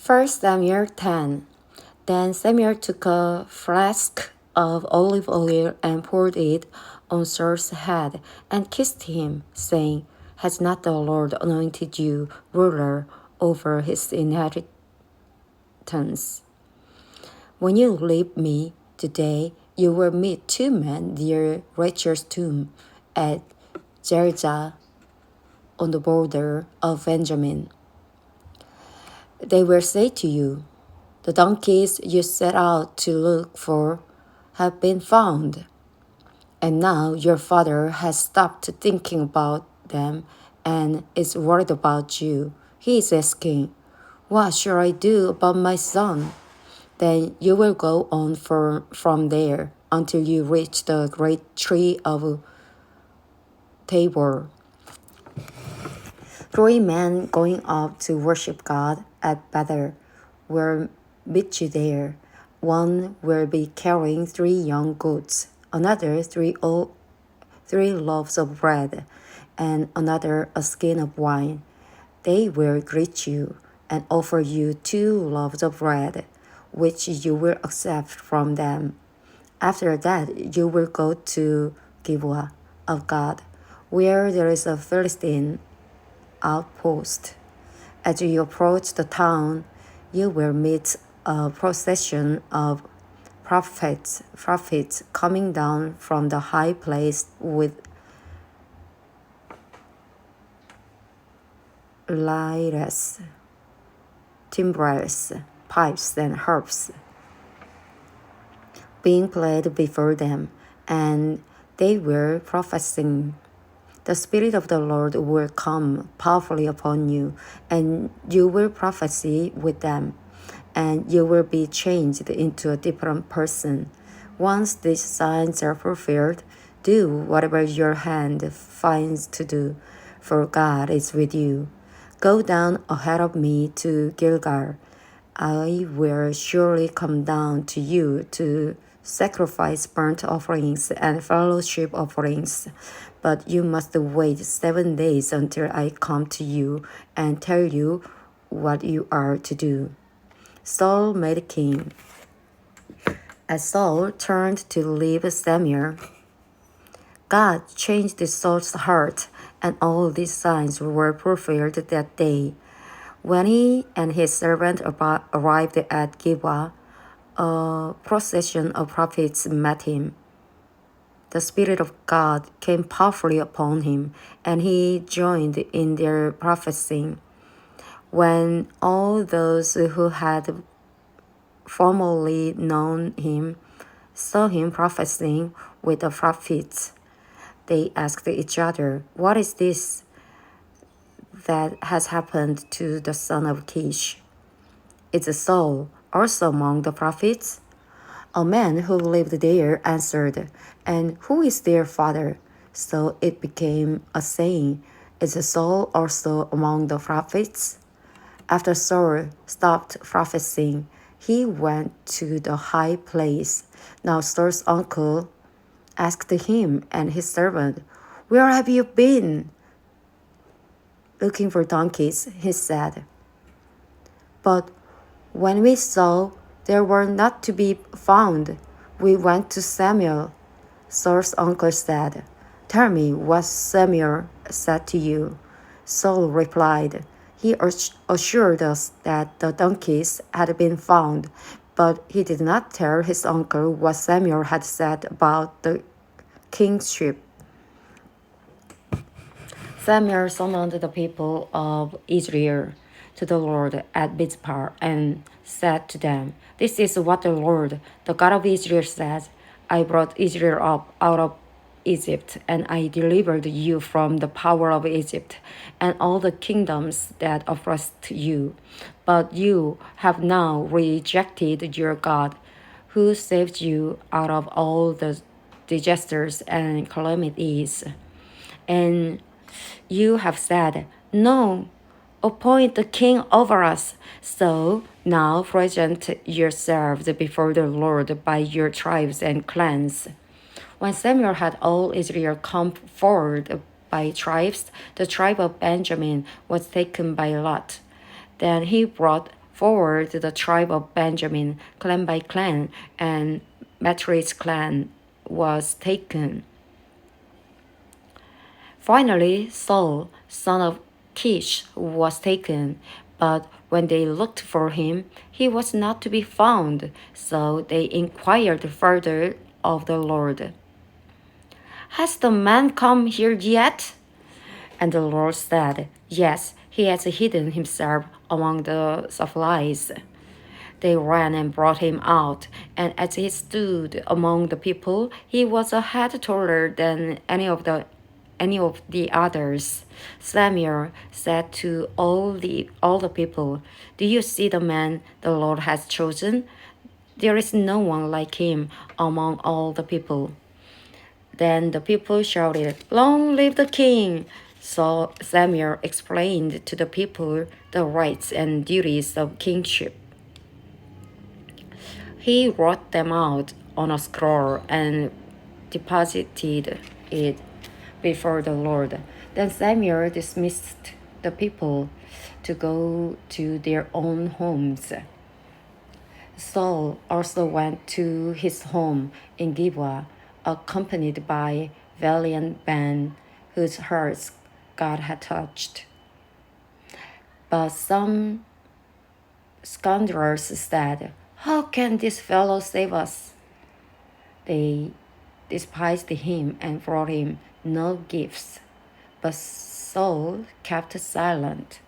1 Samuel 10. Then Samuel took a flask of olive oil and poured it on Saul's head and kissed him, saying, Has not the Lord anointed you ruler over his inheritance? When you leave me today, you will meet two men near Rachel's tomb at Jerzah on the border of Benjamin. They will say to you, The donkeys you set out to look for have been found. And now your father has stopped thinking about them and is worried about you. He is asking, What shall I do about my son? Then you will go on from there until you reach the great tree of Tabor. 3 men going up to worship God at Bethel will meet you there. One will be carrying 3 young goats, another 3 loaves of bread, and another a skin of wine. They will greet you and offer you 2 loaves of bread, which you will accept from them. After that, you will go to Gibeah of God, where there is a Philistine outpost. As you approach the town, you will meet a procession of prophets coming down from the high place with lyres, timbrels, pipes, and harps being played before them, and they were prophesying. The Spirit of the Lord will come powerfully upon you, and you will prophesy with them, and you will be changed into a different person. Once these signs are fulfilled, do whatever your hand finds to do, for God is with you. Go down ahead of me to Gilgal. I will surely come down to you to sacrifice burnt offerings and fellowship offerings, but you must wait 7 days until I come to you and tell you what you are to do. Saul made king. As Saul turned to leave Samuel, God changed Saul's heart, and all these signs were fulfilled that day. When he and his servant arrived at Gibeah, a procession of prophets met him. The Spirit of God came powerfully upon him, and he joined in their prophesying. When all those who had formerly known him saw him prophesying with the prophets, they asked each other, What is this that has happened to the son of Kish? Is Saul also among the prophets? A man who lived there answered, And who is their father? So it became a saying, Is Saul also among the prophets? After Saul stopped prophesying, he went to the high place. Now Saul's uncle asked him and his servant, Where have you been? Looking for donkeys, he said. But when we saw they were not to be found, we went to Samuel. Saul's uncle said, Tell me what Samuel said to you. Saul replied, He assured us that the donkeys had been found, but he did not tell his uncle what Samuel had said about the kingship. Samuel summoned the people of Israel to the Lord at Mizpah and said to them, This is what the Lord, the God of Israel, says. I brought Israel up out of Egypt, and I delivered you from the power of Egypt and all the kingdoms that oppressed you. But you have now rejected your God, who saved you out of all the disasters and calamities. And you have said, No, appoint the king over us. So now present yourselves before the Lord by your tribes and clans. When Samuel had all Israel come forward by tribes, the tribe of Benjamin was taken by Lot. Then he brought forward the tribe of Benjamin, clan by clan, and Matri's clan was taken. Finally, Saul, son of Kish, was taken, but when they looked for him, he was not to be found, so they inquired further of the Lord. Has the man come here yet? And the Lord said, Yes, he has hidden himself among the supplies. They ran and brought him out, and as he stood among the people, he was a head taller than any of the others. Samuel said to all the people, Do you see the man the Lord has chosen? There is no one like him among all the people. Then the people shouted, Long live the king! So Samuel explained to the people the rights and duties of kingship. He wrote them out on a scroll and deposited it before the Lord. Then Samuel dismissed the people to go to their own homes. Saul also went to his home in Gibeah, accompanied by valiant men whose hearts God had touched. But some scoundrels said, How can this fellow save us? They despised him and brought him no gifts. But Saul kept silent.